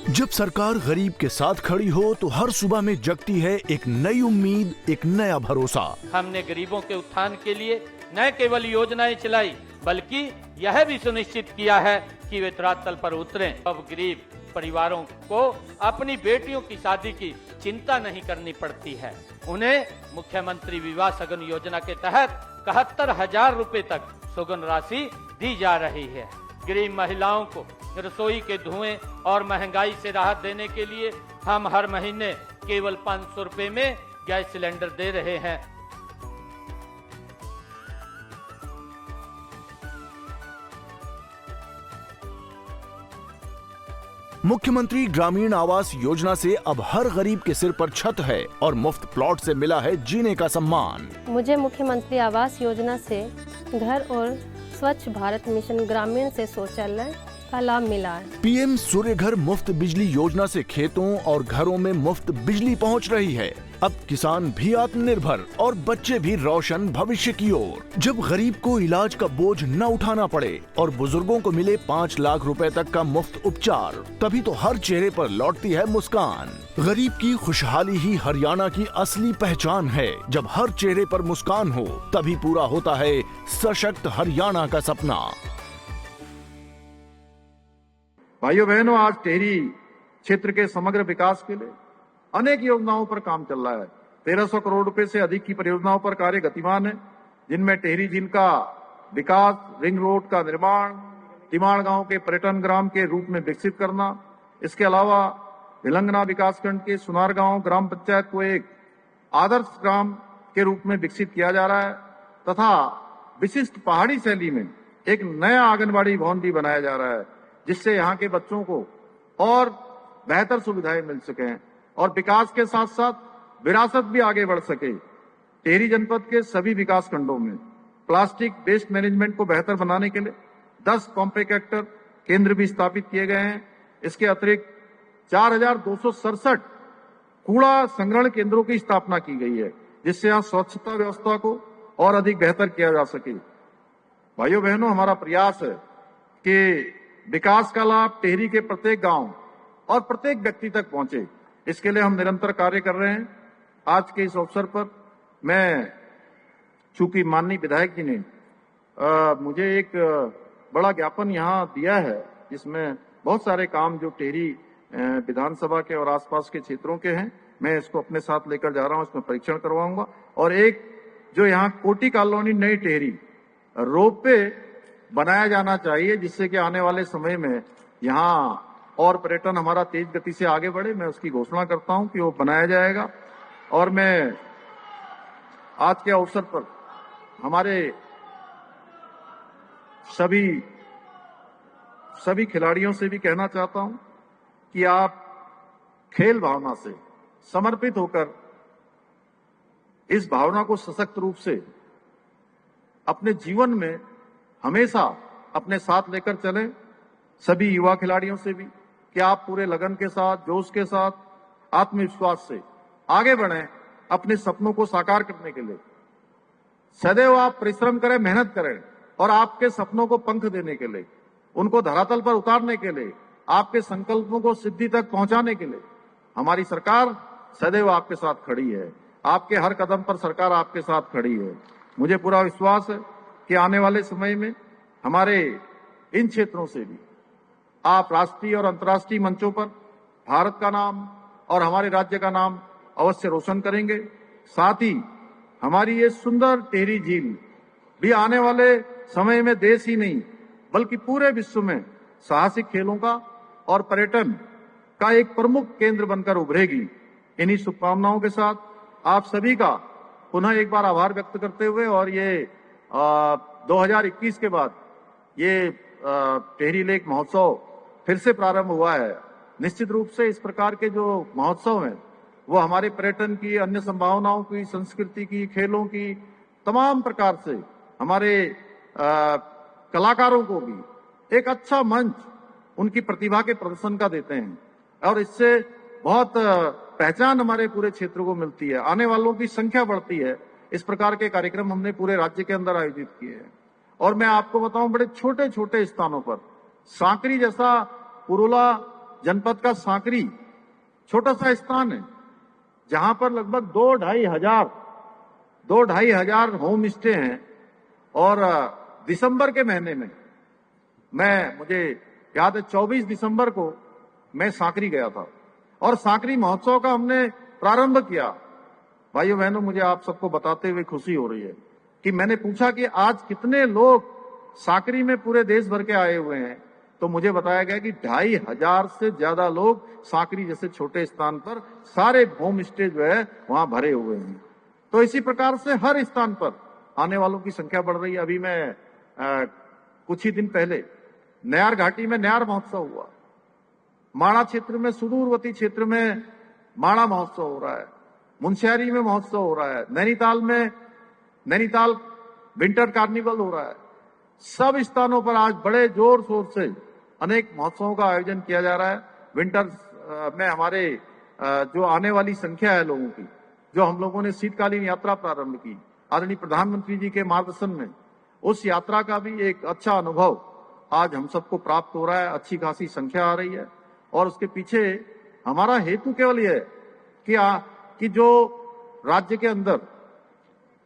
जब सरकार गरीब के साथ खड़ी हो तो हर सुबह में जगती है एक नई उम्मीद, एक नया भरोसा। हमने गरीबों के उत्थान के लिए न केवल योजनाएं चलाई, बल्कि यह भी सुनिश्चित किया है कि वे धरातल पर उतरें। अब गरीब परिवारों को अपनी बेटियों की शादी की चिंता नहीं करनी पड़ती है। उन्हें मुख्यमंत्री विवाह सगन योजना के तहत 71,000 रुपए तक सुगन राशि दी जा रही है। गरीब महिलाओं को रसोई के धुएं और महंगाई से राहत देने के लिए हम हर महीने केवल 500 रुपए में गैस सिलेंडर दे रहे हैं। मुख्यमंत्री ग्रामीण आवास योजना से अब हर गरीब के सिर पर छत है और मुफ्त प्लॉट से मिला है जीने का सम्मान। मुझे मुख्यमंत्री आवास योजना से घर और स्वच्छ भारत मिशन ग्रामीण से शौचालय का लाभ मिला है। पीएम सूर्य घर मुफ्त बिजली योजना से खेतों और घरों में मुफ्त बिजली पहुंच रही है। अब किसान भी आत्मनिर्भर और बच्चे भी रोशन भविष्य की ओर। जब गरीब को इलाज का बोझ न उठाना पड़े और बुजुर्गों को मिले 5 लाख रुपए तक का मुफ्त उपचार, तभी तो हर चेहरे पर लौटती है मुस्कान। गरीब की खुशहाली ही हरियाणा की असली पहचान है। जब हर चेहरे पर मुस्कान हो, तभी पूरा होता है सशक्त हरियाणा का सपना। भाइयों बहनों, आज टिहरी क्षेत्र के समग्र विकास के लिए अनेक योजनाओं पर काम चल रहा है। 1300 करोड़ रुपए से अधिक की परियोजनाओं पर कार्य गतिमान है, जिनमें टिहरी झील का विकास, रिंग रोड का निर्माण, तिमाड़ गांव के पर्यटन ग्राम के रूप में विकसित करना, इसके अलावा भिलंगना विकासखंड के सुनार गांव ग्राम पंचायत को एक आदर्श ग्राम के रूप में विकसित किया जा रहा है तथा विशिष्ट पहाड़ी शैली में एक नया आंगनबाड़ी भवन भी बनाया जा रहा है, जिससे यहाँ के बच्चों को और बेहतर सुविधाएं मिल सकें और विकास के साथ साथ विरासत भी आगे बढ़ सके। टिहरी जनपद के सभी विकास खंडों में प्लास्टिक वेस्ट मैनेजमेंट को बेहतर बनाने के लिए 10 कॉम्पैक्टर केंद्र भी स्थापित किए गए हैं। इसके अतिरिक्त 4,267 कूड़ा संग्रहण केंद्रों की स्थापना की गई है, जिससे यहाँ स्वच्छता व्यवस्था को और अधिक बेहतर किया जा सके। भाइयों बहनों, हमारा प्रयास है कि विकास का लाभ टिहरी के प्रत्येक गांव और प्रत्येक व्यक्ति तक पहुंचे। इसके लिए हम निरंतर कार्य कर रहे हैं। आज के इस अवसर पर मैं, चूंकि माननीय विधायक जी ने मुझे एक बड़ा ज्ञापन यहाँ दिया है, जिसमें बहुत सारे काम जो टिहरी विधानसभा के और आसपास के क्षेत्रों के हैं, मैं इसको अपने साथ लेकर जा रहा हूँ, इसमें परीक्षण करवाऊंगा। और एक जो यहाँ कोटी कॉलोनी नई टिहरी रोपवे बनाया जाना चाहिए, जिससे कि आने वाले समय में यहाँ और पर्यटन हमारा तेज गति से आगे बढ़े। मैं उसकी घोषणा करता हूं कि वो बनाया जाएगा। और मैं आज के अवसर पर हमारे सभी खिलाड़ियों से भी कहना चाहता हूं कि आप खेल भावना से समर्पित होकर इस भावना को सशक्त रूप से अपने जीवन में हमेशा अपने साथ लेकर चलें। सभी युवा खिलाड़ियों से भी कि आप पूरे लगन के साथ, जोश के साथ, आत्मविश्वास से आगे बढ़ें अपने सपनों को साकार करने के लिए। सदैव आप परिश्रम करें, मेहनत करें और आपके सपनों को पंख देने के लिए, उनको धरातल पर उतारने के लिए, आपके संकल्पों को सिद्धि तक पहुंचाने के लिए हमारी सरकार सदैव आपके साथ खड़ी है। आपके हर कदम पर सरकार आपके साथ खड़ी है। मुझे पूरा विश्वास है कि आने वाले समय में हमारे इन क्षेत्रों से भी आप राष्ट्रीय और अंतर्राष्ट्रीय मंचों पर भारत का नाम और हमारे राज्य का नाम अवश्य रोशन करेंगे। साथ ही हमारी ये सुंदर टिहरी झील भी आने वाले समय में देश ही नहीं बल्कि पूरे विश्व में साहसिक खेलों का और पर्यटन का एक प्रमुख केंद्र बनकर उभरेगी। इन्हीं शुभकामनाओं के साथ आप सभी का पुनः एक बार आभार व्यक्त करते हुए, और ये 2021 के बाद ये टिहरी लेक महोत्सव फिर से प्रारंभ हुआ है। निश्चित रूप से इस प्रकार के जो महोत्सव हैं वो हमारे पर्यटन की, अन्य संभावनाओं की, संस्कृति की, खेलों की, तमाम प्रकार से हमारे कलाकारों को भी एक अच्छा मंच उनकी प्रतिभा के प्रदर्शन का देते हैं और इससे बहुत पहचान हमारे पूरे क्षेत्र को मिलती है। आने वालों की संख्या बढ़ती है। इस प्रकार के कार्यक्रम हमने पूरे राज्य के अंदर आयोजित किए हैं। और मैं आपको बताऊं, बड़े छोटे छोटे स्थानों पर सांकरी जैसा पुरुला जनपद का सांकरी छोटा सा स्थान है, जहां पर लगभग 2-2.5 हजार होम स्टे हैं। और दिसंबर के महीने में मुझे याद है 24 दिसंबर को मैं सांकरी गया था और सांकरी महोत्सव का हमने प्रारंभ किया। भाइयों बहनों, मुझे आप सबको बताते हुए खुशी हो रही है कि मैंने पूछा कि आज कितने लोग सांकरी में पूरे देश भर के आए हुए हैं, तो मुझे बताया गया कि 2,500 से ज्यादा लोग सांकरी जैसे छोटे स्थान पर सारे होम स्टे जो है वहां भरे हुए हैं। तो इसी प्रकार से हर स्थान पर आने वालों की संख्या बढ़ रही है। अभी मैं कुछ ही दिन पहले नयार घाटी में नयार महोत्सव हुआ, माणा क्षेत्र में सुदूरवर्ती क्षेत्र में माणा महोत्सव हो रहा है, मुंशियारी में महोत्सव हो रहा है, नैनीताल में नैनीताल विंटर कार्निवल हो रहा है। सब स्थानों पर आज बड़े जोर शोर से अनेक महोत्सवों का आयोजन किया जा रहा है। विंटर में हमारे जो आने वाली संख्या है लोगों की, जो हम लोगों ने शीतकालीन यात्रा प्रारंभ की आदरणीय प्रधानमंत्री जी के मार्गदर्शन में, उस यात्रा का भी एक अच्छा अनुभव आज हम सबको प्राप्त हो रहा है। अच्छी खासी संख्या आ रही है और उसके पीछे हमारा हेतु केवल यह है कि जो राज्य के अंदर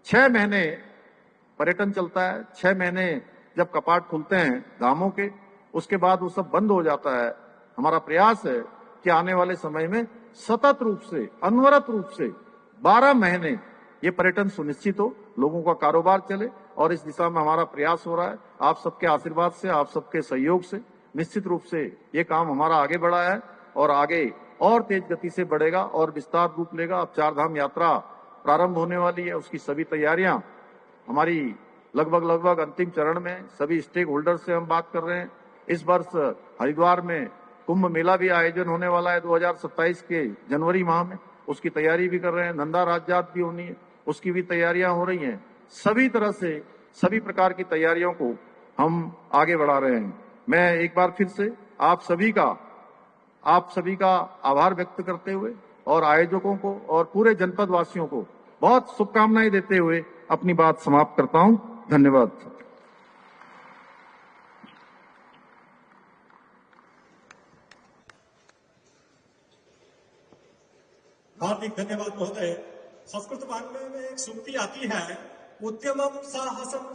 6 महीने पर्यटन चलता है, 6 महीने जब कपाट खुलते हैं धामों के, उसके बाद वो सब बंद हो जाता है। हमारा प्रयास है कि आने वाले समय में सतत रूप से, अनवरत रूप से 12 महीने ये पर्यटन सुनिश्चित हो, लोगों का कारोबार चले, और इस दिशा में हमारा प्रयास हो रहा है। आप सबके आशीर्वाद से, आप सबके सहयोग से निश्चित रूप से ये काम हमारा आगे बढ़ा है और आगे और तेज गति से बढ़ेगा और विस्तार रूप लेगा। अब 4 धाम यात्रा प्रारंभ होने वाली है, उसकी सभी तैयारियां हमारी लगभग अंतिम चरण में। सभी स्टेक होल्डर से हम बात कर रहे हैं। इस वर्ष हरिद्वार में कुंभ मेला भी आयोजन होने वाला है 2027 के जनवरी माह में, उसकी तैयारी भी कर रहे हैं। नंदा राजजात भी होनी है, उसकी भी तैयारियां हो रही हैं। सभी तरह से सभी प्रकार की तैयारियों को हम आगे बढ़ा रहे हैं। मैं एक बार फिर से आप सभी का आभार व्यक्त करते हुए और आयोजकों को और पूरे जनपद वासियों को बहुत शुभकामनाएं देते हुए अपनी बात समाप्त करता हूं। धन्यवाद। हार्दिक धन्यवाद महोदय। संस्कृत वाङ्मय में एक सूक्ति आती है, उद्यमम साहसम